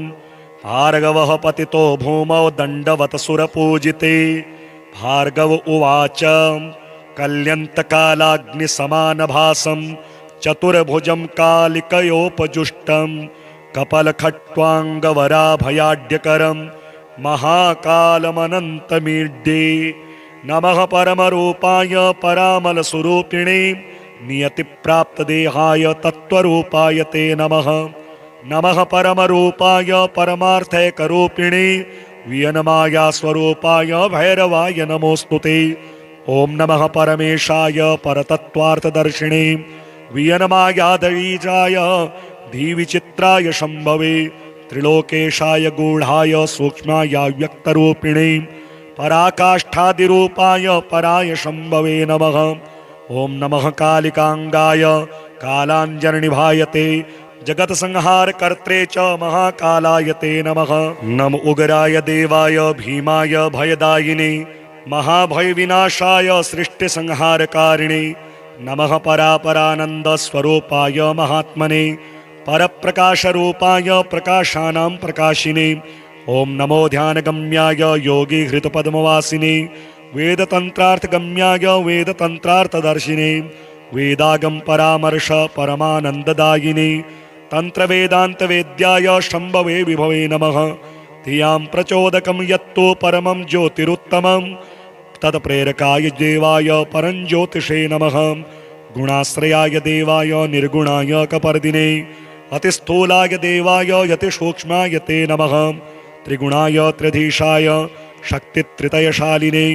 Speaker 1: भार्गवः पतितो भूमौ दण्डवत् सुरपूजिते। भार्गव उवाच कल्यन्तकालाग्निसमानभासं चतुर्भुजं कालिकयोपजुष्टं कपलखट्वाङ्गवराभयाढ्यकरं महाकालमनन्तमीड्ये। नमः परमरूपाय परामलस्वरूपिणे नियतिप्राप्तदेहाय तत्त्वरूपाय ते नमः। नमः परमरूपाय परमार्थैकरूपिणे वियनमायास्वरूपाय भैरवाय नमोऽस्तुते। ॐ नमः परमेशाय परतत्त्वार्थदर्शिणे वियनमायाधीजाय धीविचित्राय शम्भवे त्रिलोकेशाय गूढ़ाय सूक्ष्माय व्यक्तरूपिणे पराकाष्ठादिरूपाय पराय शंभवे नमः। ओम नमः कालिकांगाय कालांजननिभायते जगत संहार कर्त्रे च महाकालायते नमः। नम उग्राय देवाय भीमाय भयदायिने महाभय विनाशाय सृष्टि संहारकारिणे नमः। परापरानंद स्वरूपाय महात्मने परप्रकाश रूपाय प्रकाशानां प्रकाशिने ओम नमो ध्यानगम्याय योगी हृत पद्मवासिने वेदतंत्रार्थगम्याय वेदतंत्रार्थदर्शिने वेदागम परामर्श परमानंददायिने तंत्र वेदांत वेद्याय शंभवे विभवे नमः। धियां प्रचोदकं यत्तो परमं ज्योतिरुत्तमं तत्प्रेरकाय देवाय परं ज्योतिषे नमः। गुणाश्रयाय देवाय निर्गुणाय कपर्दिने अतिस्थूलाय देवाय यतिसूक्ष्माय ते नमः। त्रिगुणाय त्रिधीशाय शक्तित्रितयशालिने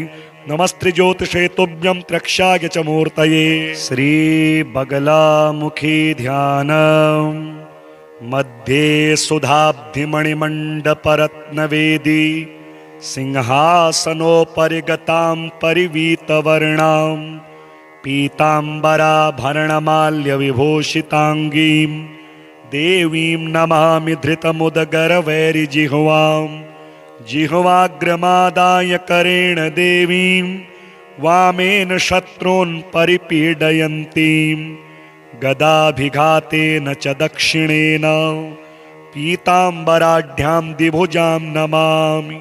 Speaker 1: नमस्त्रिज्योतिषे तुभ्यं त्रक्ष्याय च मूर्तये। श्रीबगलामुखी ध्यानम् मध्ये सुधाब्धिमणिमण्डपरत्नवेदी सिंहासनोपरि गतां परिवीतवर्णां पीताम्बराभरणमाल्यविभूषिताङ्गीं देवीं नमामि धृतमुदगरवैरिजिह्वां जिह्वाग्रमादाय करेण देवीं वामेन शत्रून् परिपीडयन्तीं गदाभिघातेन च दक्षिणेन पीताम्बराढ्यां द्विभुजां नमामि।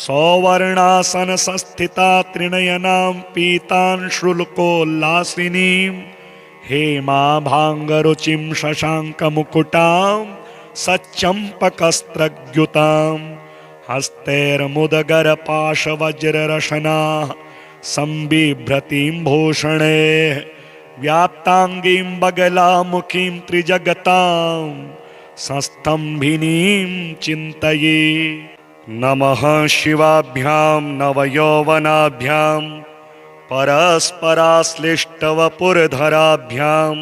Speaker 1: सौवर्णासन संस्थिता त्रिनयनां पीतांशुल्कोल्लासिनीं हेमाभाङ्गरुचिं शशाङ्कमुकुटां सच्चम्पकस्त्रग्युतां हस्तैर्मुदगरपाशवज्ररशनाः संबिभ्रतीं भूषणे व्याप्ताङ्गीं बगलामुखीं त्रिजगतां संस्तम्भिनीं चिन्तये। नमः शिवाभ्यां नवयौवनाभ्यां परस्पराश्लिष्टवपुरधराभ्यां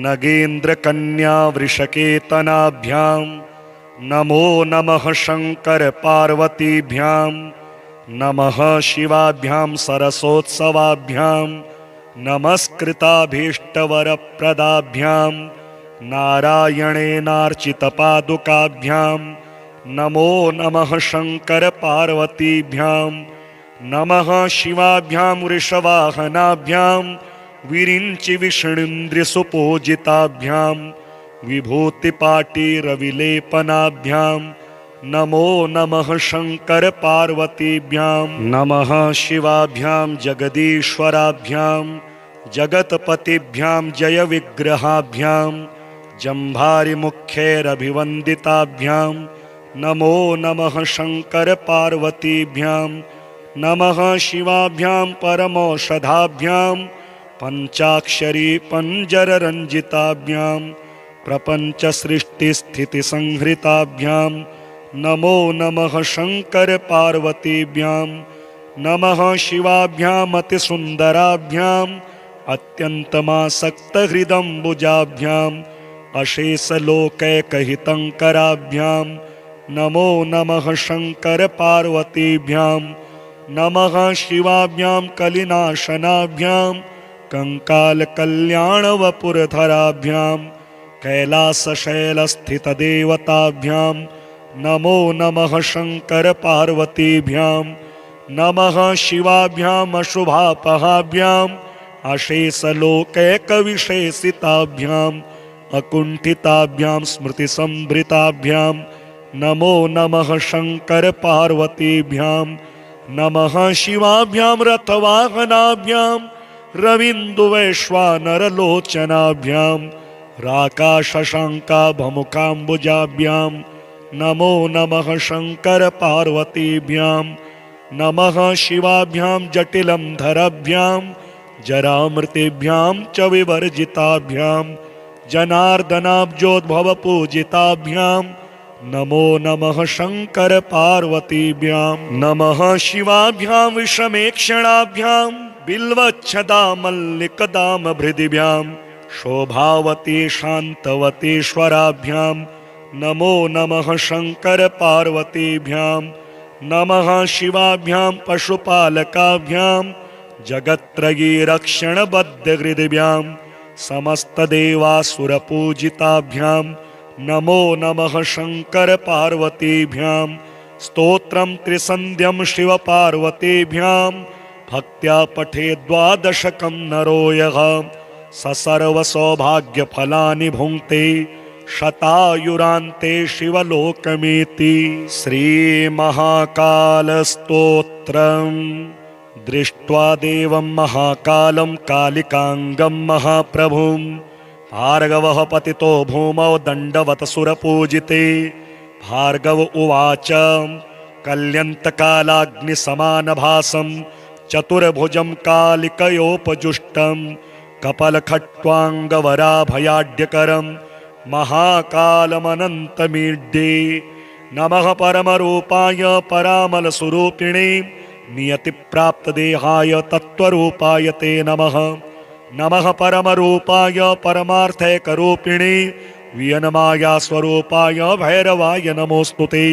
Speaker 1: नगेन्द्रकन्या वृषकेतनाभ्यां नमो नमः शंकर पार्वतीभ्यां नमः शिवाभ्यां सरसोत्सवाभ्यां नमस्कृताभीष्टवरप्रदाभ्यां नारायणेनार्चितपादुकाभ्यां नमो नमः शंकर पार्वतीभ्यां नमः शिवाभ्यां वृषवाहनाभ्यां विरिञ्चि विष्णुन्द्रिसुपूजिताभ्यां विभूतिपाटीरविलेपनाभ्यां नमो नमः शंकर पार्वतीभ्यां नमः शिवाभ्यां जगदीश्वराभ्यां जगत्पतिभ्यां जय विग्रहाभ्यां जम्भारिमुख्यैरभिवन्दिताभ्यां नमो नमः शंकर पार्वतीभ्यां नमः शिवाभ्यां परमौषधाभ्यां पंचाक्षरी पंजररंजिताभ्यां प्रपंच सृष्टि स्थिति संहृताभ्यां नमो नमः शंकर पार्वतीभ्यां नमः शिवाभ्यां अतिसुंदराभ्यां अत्यन्तमासक्तहृदम्बुजाभ्यां अशेषलोकैकहितङ्कराभ्यां नमो नमः शंकर पार्वतीभ्यां नमः शिवाभ्यां कलिनाशनाभ्यां कंकालकल्याणवपुरधराभ्यां कैलासशैलस्थितदेवताभ्यां नमो नमः शंकर पार्वतीभ्यां नमः शिवाभ्याम् अशुभापहाभ्याम् अशेषलोकैकविशेषिताभ्याम् अकुण्ठिताभ्यां स्मृतिसंभृताभ्यां नमो नमः शंकर पार्वतीभ्यां नमः शिवाभ्यां रथवाहनाभ्यां रवीन्दुवैश्वानरलोचनाभ्यां राकाशशाङ्काभमुकाम्बुजाभ्यां नमो नमः शंकर पार्वतीभ्यां नमः शिवाभ्यां जटिलं धराभ्यां जरामृतेभ्यां च विवर्जिताभ्यां जनार्दनाब्जोद्भवपूजिताभ्यां नमो नमः शंकर पार्वतीभ्यां नमः शिवाभ्यां विषमेक्षणाभ्यां बिल्वच्छदामल्लिकदामभृदिभ्यां शोभावती शान्तवतीश्वराभ्यां नमो नमः शंकर पार्वतीभ्यां नमः शिवाभ्यां पशुपालकाभ्यां जगत्त्रयी रक्षणबद्धहृदिभ्यां समस्तदेवासुरपूजिताभ्यां नमो नमः शंकर पार्वतीभ्यां स्तोत्रं त्रिसन्ध्यं शिवपार्वतीभ्यां भक्त्या पठे द्वादशकं नरो यः ससर्वसौभाग्यफलानि भुङ्क्ते शतायुरान्ते शिवलोकमेति। श्रीमहाकालस्तोत्रम्। दृष्ट्वा देवं महाकालं कालिकाङ्गं महाप्रभुं भार्गवः पतितो भूमौ दण्डवत् सुरपूजिते। भार्गव उवाच कल्यन्तकालाग्निसमानभासं चतुर्भुजं कालिकयोपजुष्टं कपलखट्वाङ्गवराभयाढ्यकरं महाकालमनन्तमीड्ये। नमः परमरूपाय परामलस्वरूपिणे नियतिप्राप्तदेहाय तत्त्वरूपाय ते नमः। नमः परमरूपाय परमार्थैकरूपिणे वियनमाया स्वरूपाय भैरवाय नमोस्तुते।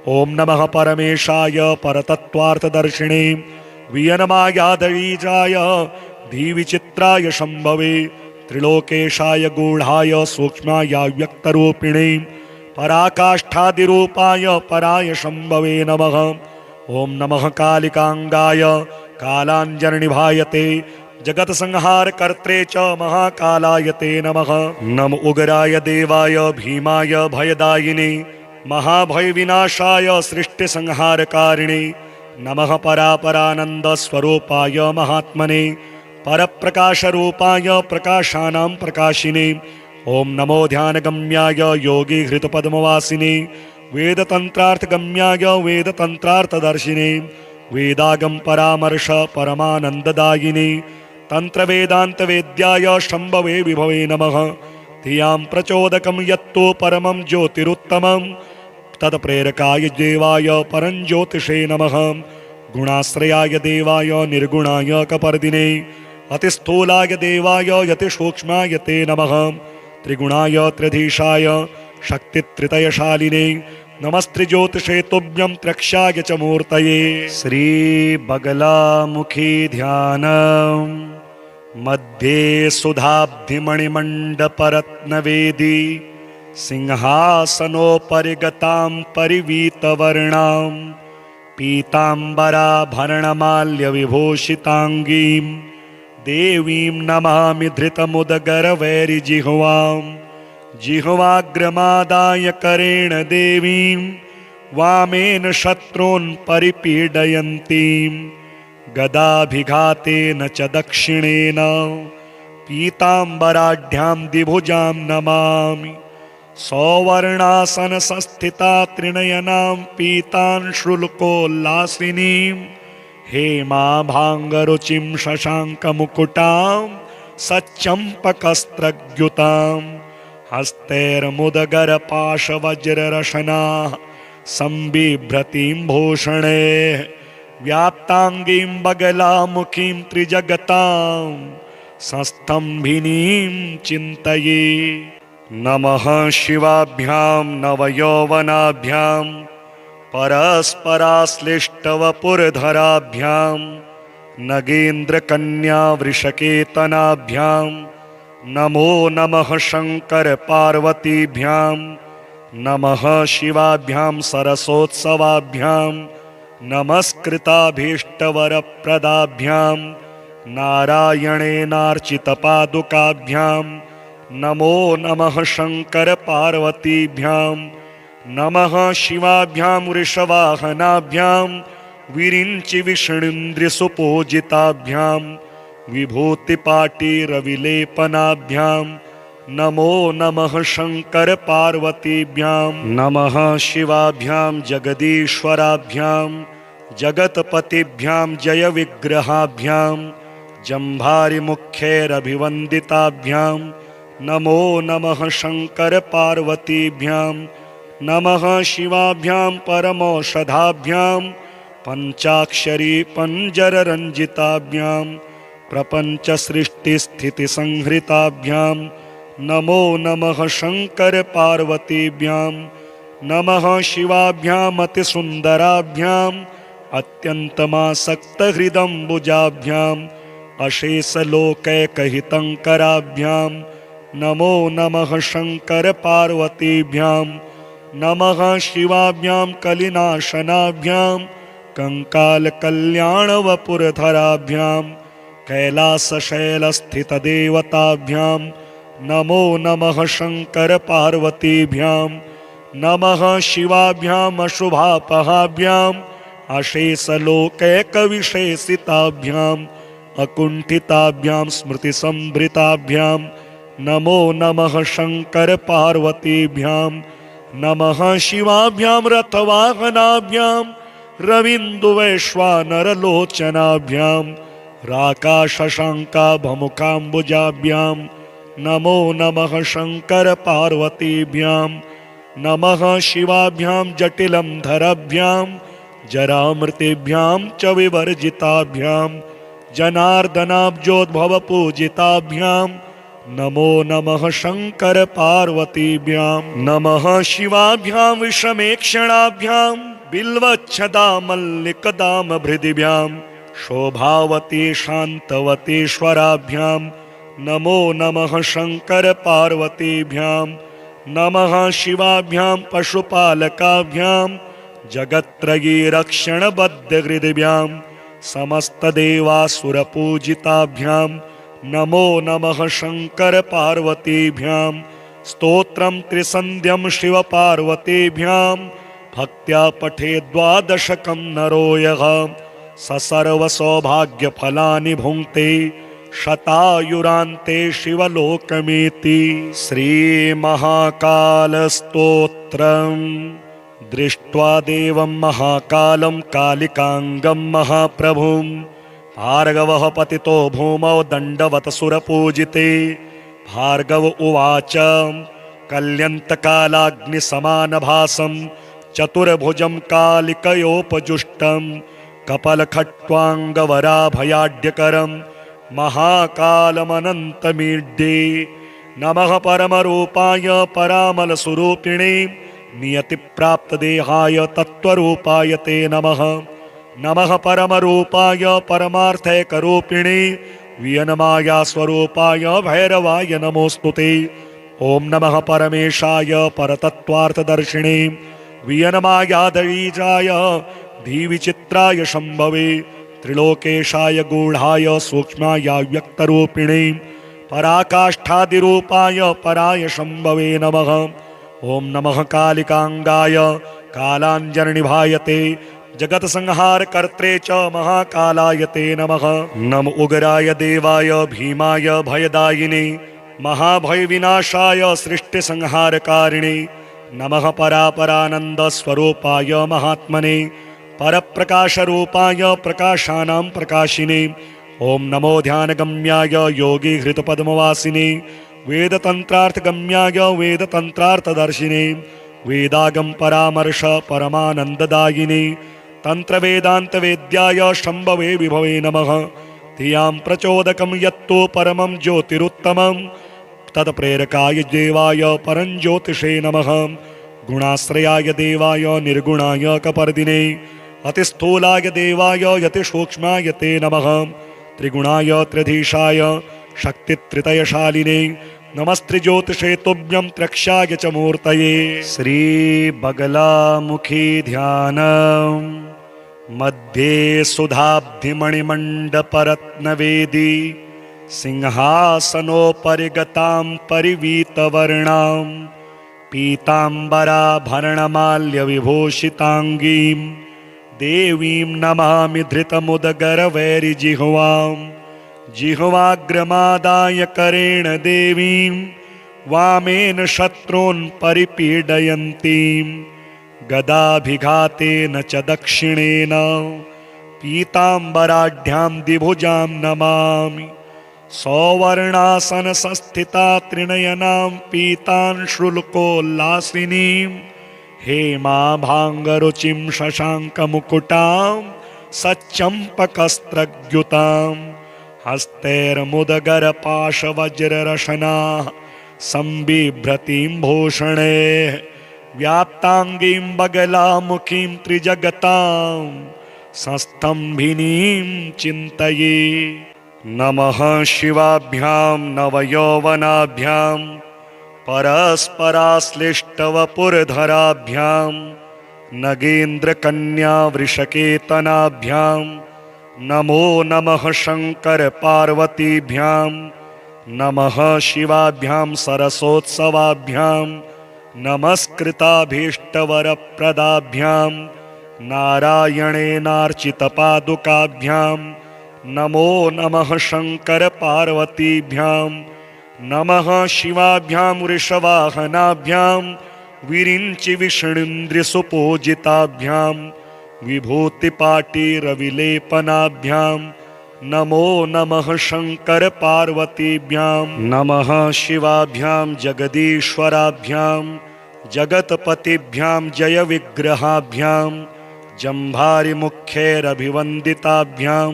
Speaker 1: ओम नमः परमेशाय परतत्त्वार्थदर्शिणे वियनमायाधीजाय धीविचित्राय शंभवे त्रिलोकेशाय गूढ़ाय सूक्ष्माय व्यक्तरूपिणे पराकाष्ठादिरूपाय पराय शंभवे नमः। ओम नमः कालिकांगाय कालांजनिभायते जगत संहार कर्त्रे च महाकालाय ते नमः। नम उग्राय देवाय भीमाय भयदायिने महाभय विनाशाय सृष्टि संहारकारिणे नमः। परापरानंद स्वरूपाय महात्मने परप्रकाश रूपाय प्रकाशानां प्रकाशिने। ओम नमो ध्यानगम्याय योगी हृत पद्मवासिने वेदतंत्रार्थगम्याय वेदतंत्रार्थदर्शिने वेदागम परामर्श परमानंददायिने तंत्र वेदांत वेद्याय शंभवे विभवे नमः। धियां प्रचोदकं यत्तो परमं ज्योतिरुत्तमं तत्प्रेरकाय देवाय परं ज्योतिषे नमः। गुणाश्रयाय देवाय निर्गुणाय कपर्दिने अतिस्थूलाय देवाय यतिसूक्ष्माय ते नमः। त्रिगुणाय त्रिधीशाय शक्तित्रितयशालिने नमस्त्रिज्योतिषे तुभ्यं त्रक्षाय च मूर्तये। श्रीबगलामुखी ध्यानम्। मध्ये सुधाब्धिमणिमण्डपरत्नवेदी सिंहासनोपरि गतां परिवीतवर्णां पीताम्बराभरणमाल्यविभूषिताङ्गीं देवीं नमामि धृतमुदगरवैरिजिह्वां। जिह्वाग्रमादाय करेण देवीं वामेन शत्रून् परिपीडयन्तीं गदाभिघातेन च दक्षिणेन पीताम्बराढ्यां द्विभुजां नमामि। सौवर्णासन संस्थिता त्रिनयनां पीतांशुल्कोल्लासिनीं हेमाभाङ्गरुचिं शशाङ्कमुकुटां सच्चम्पकस्त्रग्युतां हस्तैर्मुदगरपाशवज्ररशनाः संबिभ्रतीं भूषणे व्याप्ताङ्गीं बगलामुखीं त्रिजगतां संस्तम्भिनीं चिन्तये। नमः शिवाभ्यां नवयौवनाभ्यां परस्पराश्लिष्टवपुरधराभ्यां नगेन्द्रकन्या वृषकेतनाभ्यां नमो नमः शंकर पार्वतीभ्यां नमः शिवाभ्यां सरसोत्सवाभ्यां नमस्कृताभीष्टवरप्रदाभ्यां नारायणेनार्चितपादुकाभ्यां नमो नमः शंकर पार्वतीभ्यां नमः शिवाभ्यां वृषवाहनाभ्यां विरिञ्चि विष्णुन्द्रिसुपूजिताभ्यां विभूतिपाटीरविलेपनाभ्यां नमो नमः शंकर पार्वतीभ्यां नमः शिवाभ्यां जगदीश्वराभ्यां जगत्पतिभ्यां जय विग्रहाभ्यां जम्भारिमुख्यैरभिवन्दिताभ्यां नमो नमः शंकर पार्वतीभ्यां नमः शिवाभ्यां परमौषधाभ्यां पंचाक्षरी पंजररंजिताभ्यां प्रपंच सृष्टि स्थिति संहृताभ्यां नमो नमः शंकर पार्वतीभ्यां नमः शिवाभ्याम् अतिसुन्दराभ्याम् अत्यन्तमासक्तहृदम्बुजाभ्याम् अशेषलोकैकहितङ्कराभ्यां नमो नमः शंकर पार्वतीभ्यां नमः शिवाभ्यां कलिनाशनाभ्यां कंकालकल्याणवपुरधराभ्यां कैलासशैलस्थितदेवताभ्यां नमो नमः शंकर पार्वतीभ्यां नमः शिवाभ्याम् अशुभापहाभ्याम् अशेषलोकैकविशेषिताभ्याम् अकुण्ठिताभ्यां स्मृतिसंभृताभ्यां नमो नमः शंकर पार्वतीभ्यां नमः शिवाभ्यां रथवाहनाभ्यां रवीन्दुवैश्वानरलोचनाभ्यां राकाशशाङ्काभमुखाम्बुजाभ्यां नमो नमः शंकर पार्वतीभ्यां नमः शिवाभ्यां जटिलं धराभ्यां जरामृतेभ्यां च विवर्जिताभ्यां जनार्दनाब्जोद्भवपूजिताभ्यां नमो नमः शंकर पार्वतीभ्यां नमः शिवाभ्यां विषमेक्षणाभ्यां बिल्वच्छदामल्लिकदामभृदिभ्यां शोभावती शान्तवतीश्वराभ्यां नमो नमः शंकर पार्वतीभ्यां नमः शिवाभ्यां पशुपालकाभ्यां जगत्त्रयी रक्षणबद्धहृदिभ्यां समस्तदेवासुरपूजिताभ्यां नमो नमः शंकर पार्वतीभ्यां स्तोत्रं त्रिसन्ध्यं शिवपार्वतीभ्यां भक्त्या पठे द्वादशकं नरो यः ससर्वसौभाग्यफलानि भुङ्क्ते शतायुरान्ते शिवलोकमेति। श्रीमहाकालस्तोत्रम्। दृष्ट्वा देवं महाकालं कालिकांगं महाप्रभुं भार्गवः पतितो भूमौ दण्डवत् सुरपूजिते। भार्गव उवाच कल्यन्तकालाग्निसमानभासं चतुर्भुजं कालिकयोपजुष्टं कपलखट्वाङ्गवराभयाढ्यकरं महाकालमनन्तमीड्ये। नमः परमरूपाय परामलस्वरूपिणे नियतिप्राप्तदेहाय तत्त्वरूपाय ते नमः। नमः परमरूपाय परमार्थैकरूपिणे वियनमाया स्वरूपाय भैरवाय नमोऽस्तुते। ओम नमः परमेशाय परतत्त्वार्थदर्शिने वियनमायाधीजाय धीविचित्राय शम्भवे त्रिलोकेशाय गूढाय सूक्ष्माय व्यक्तरूपिणे पराकाष्ठादिरूपाय पराय शम्भवे नमः। ओम नमः कालिकांगाय कालाञ्जननिभायते जगत्संहारकर्त्रे च महाकालाय ते नमः। नम उग्राय देवाय भीमाय भयदायिने महाभयविनाशाय सृष्टिसंहारकारिणे नमः। परापरानन्दस्वरूपाय महात्मने परप्रकाशरूपाय प्रकाशानां प्रकाशिने ओम नमो ध्यानगम्याय योगीहृतपद्मवासिने वेदतन्त्रार्थगम्याय वेदतन्त्रार्थदर्शिने वेदागम परामर्श परमानन्ददायिने तन्त्रवेदान्तवेद्याय शम्भवे विभवे नमः। धियां प्रचोदकं यत्तो परमं ज्योतिरुत्तमं तत्प्रेरकाय देवाय परञ्ज्योतिषे नमः। गुणाश्रयाय देवाय निर्गुणाय कपर्दिने अतिस्थूलाय देवाय यतिसूक्ष्माय ते नमः। त्रिगुणाय त्रिधीशाय शक्तित्रितयशालिने नमस्त्रिज्योतिषे तुभ्यं त्रक्षाय च मूर्तये। श्रीबगलामुखी ध्यानम्। मध्ये सुधाब्धिमणिमण्डपरत्नवेदी सिंहासनोपरि गतां परिवीतवर्णां पीताम्बराभरणमाल्यविभूषिताङ्गीं देवीं नमामि धृतमुदगरवैरिजिह्वां। जिह्वाग्रमादाय करेण देवीं वामेन शत्रून् परिपीडयन्तीं गदाभिघातेन च दक्षिणेन पीताम्बराढ्यां द्विभुजां नमामि। सौवर्णासनसंस्थिता त्रिनयनां पीतांशुल्कोल्लासिनीं हेमाभाङ्गरुचिं शशाङ्कमुकुटां सच्चम्पकस्त्रग्युतां हस्तैर्मुदगरपाशवज्ररशनाः संबिभ्रतीं भूषणैः व्याप्तांगीं बगलामुखीं त्रिजगतां संस्तंभिनीं चिन्तये। नमः शिवाभ्यां नवयौवनाभ्यां परस्पराश्लिष्टवपुरधराभ्यां नगेन्द्रकन्या वृषकेतनाभ्यां नमो नमः शंकर पार्वतीभ्यां नमः शिवाभ्यां सरसोत्सवाभ्यां नमस्कृताभीष्टवरप्रदाभ्यां नारायणेनार्चितपादुकाभ्यां नमो नमः शंकर पार्वतीभ्यां नमः शिवाभ्यां वृषवाहनाभ्यां विरिञ्चि विष्णुन्द्रिसुपूजिताभ्यां विभूतिपाटीरविलेपनाभ्यां नमो नमः शंकर पार्वतीभ्यां नमः शिवाभ्यां जगदीश्वराभ्यां जगत्पतिभ्यां जय विग्रहाभ्यां जम्भारिमुख्यैरभिवन्दिताभ्यां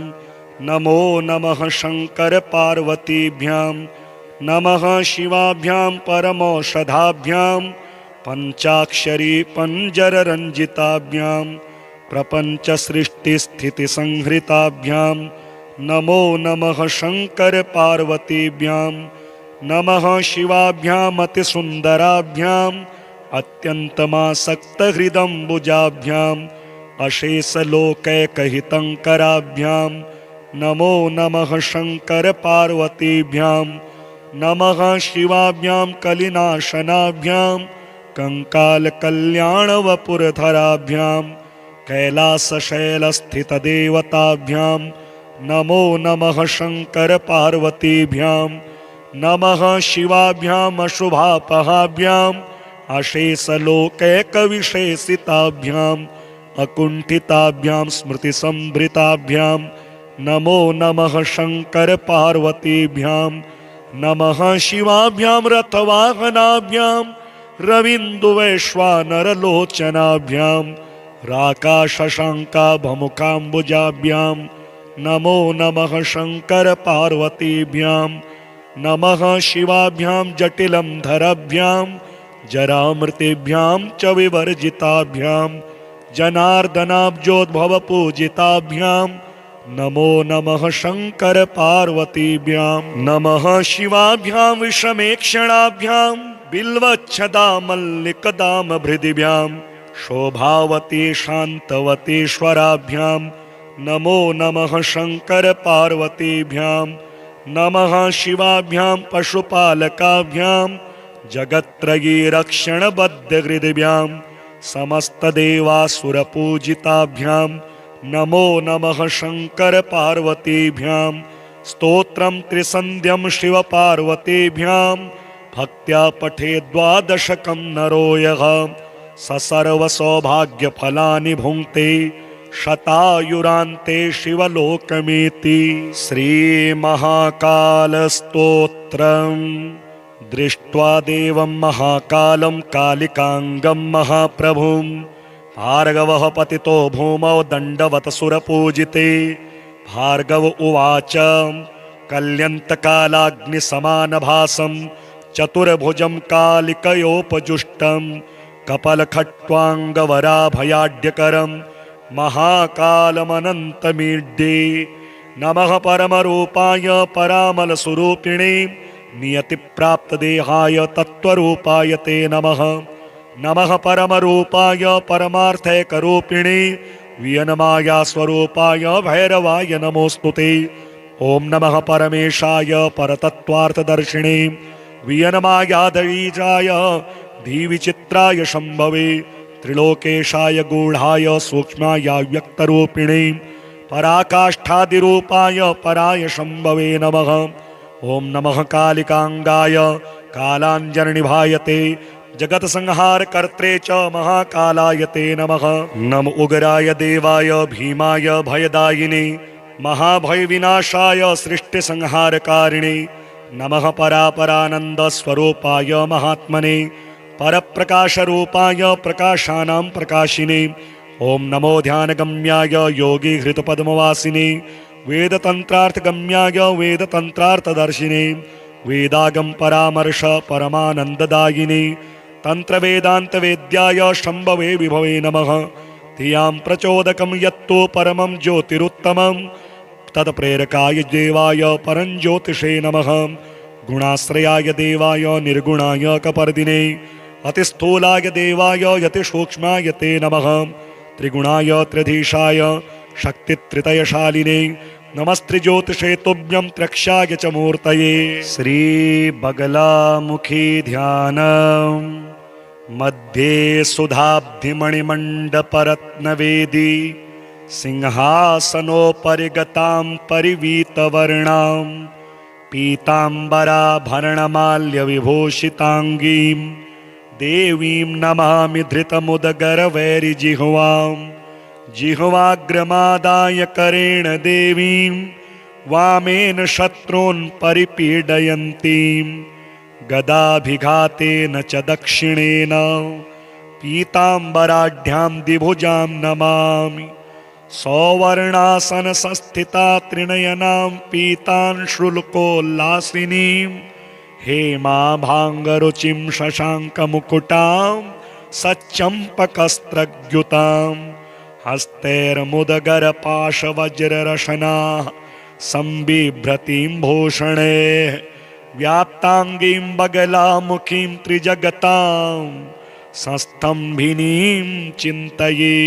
Speaker 1: नमो नमः शंकर पार्वतीभ्यां नमः शिवाभ्यां परमौषधाभ्यां पंचाक्षरी पंजररंजिताभ्यां प्रपंच सृष्टि स्थिति संहृताभ्यां नमो नमः शंकर पार्वतीभ्यां नमः शिवाभ्यां अतिसुंदराभ्यां अत्यन्तमासक्तहृदम्बुजाभ्यां अशेषलोकैकहितङ्कराभ्यां नमो नमः शंकर पार्वतीभ्यां नमः शिवाभ्यां कलिनाशनाभ्यां कंकालकल्याणवपुरधराभ्यां कैलासशैलस्थितदेवताभ्यां नमो नमः शंकर पार्वतीभ्यां नमः शिवाभ्याम् अशुभापहाभ्याम् अशेषलोकैकविशेषिताभ्याम् अकुण्ठिताभ्यां स्मृतिसंभृताभ्यां नमो नमः शंकर पार्वतीभ्यां नमः शिवाभ्यां रथवाहनाभ्यां रवीन्दुवैश्वानरलोचनाभ्यां राकाशशाङ्काभमुखाम्बुजाभ्यां नमो नमः शंकर पार्वतीभ्यां नमः शिवाभ्यां जटिलं धराभ्यां जरामृतेभ्यां च विवर्जिताभ्यां जनार्दनाब्जोद्भवपूजिताभ्यां नमो नमः शंकर पार्वतीभ्यां नमः शिवाभ्यां विषमेक्षणाभ्यां बिल्वच्छदामल्लिकदामभृदिभ्यां शोभावती शान्तवतीश्वराभ्यां नमो नमः शंकर पार्वतीभ्यां नमः शिवाभ्यां पशुपालकाभ्यां जगत्त्रयी रक्षणबद्धहृदिभ्यां समस्तदेवासुरपूजिताभ्यां नमो नमः शंकर पार्वतीभ्यां स्तोत्रं त्रिसन्ध्यं शिवपार्वतीभ्यां भक्त्या पठे द्वादशकं नरो यः ससर्वसौभाग्यफलानि भुङ्क्ते शतायुरान्ते शिवलोकमेति। श्रीमहाकालस्तोत्रम्। दृष्ट्वा देवं महाकालं कालिकांगं महाप्रभुं भार्गवः पतितो भूमौ दण्डवत् सुरपूजिते। भार्गव उवाच कल्यन्तकालाग्निसमानभासं चतुर्भुजं कालिकयोपजुष्टं कपलखट्वाङ्गवराभयाढ्यकरं महाकालमनन्तमीड्ये। नमः परमरूपाय परामलस्वरूपिणे नियतिप्राप्तदेहाय तत्त्वरूपाय ते नमः। नमः परमरूपाय परमार्थैकरूपिणे वियनमाया स्वरूपाय भैरवाय नमोस्तुते। ओम नमः परमेशाय परतत्त्वार्थदर्शिने वियनमायाधीजाय धीविचित्राय शम्भवे त्रिलोकेशाय गूढ़ाय सूक्ष्माय व्यक्तरूपिणे पराकाष्ठादिरूपाय पराय शम्भवे नमः। ओम नमः कालिकांगाय कालांजननिभाय ते जगत संहार कर्त्रे च महाकालाय ते नमः। नम उग्राय देवाय भीमाय भयदायिने महाभय विनाशाय सृष्टि संहारकारिणे नमः। परापरानंद स्वरूपाय महात्मने परप्रकाश रूपाय प्रकाशानां प्रकाशिने। ओम नमो ध्यानगम्याय योगी हृतपद्मवासिने वेदतंत्रार्थगम्याय वेदतंत्रार्थदर्शिने। वेदागम परामर्श परमानंददायिनी तंत्र वेदांत वेद्याय शंभवे विभवे नमः धियां प्रचोदकं यत्तो परमं ज्योतिरुत्तमं तत्प्रेरकाय देवाय परं ज्योतिषे नमः गुणाश्रयाय देवाय निर्गुणाय कपर्दिने अतिस्थूलाय देवाय यतिसूक्ष्माय ते नमः त्रिगुणाय त्रिधीशाय शक्तित्रितयशालिने नमस्त्रिज्योतिषे तुभ्यं त्रक्षाय च मूर्तये। श्री बगलामुखी ध्यान मध्ये सुधाब्धिमणिमण्डपरत्नवेदी सिंहासनोपरि गतां परिवीतवर्णां पीताम्बराभरणमाल्यविभूषिताङ्गीं देवीं नमामि धृतमुदगरवैरिजिह्वां जिह्वाग्रमादाय करेण देवीं वामेन शत्रून् परिपीडयन्तीं गदाभिघातेन च दक्षिणेन पीताम्बराढ्यां द्विभुजां नमामि सौवर्णासन संस्थिता त्रिनयनां पीतांशुल्कोल्लासिनीं हेमाभाङ्गरुचिं शशाङ्कमुकुटां सच्चम्पकस्त्रग्युतां हस्तैर्मुदगरपाशवज्ररशनाः सम्बिभ्रतीं भूषणे व्याप्ताङ्गीं बगलामुखीं त्रिजगतां संस्तम्भिनीं चिन्तये।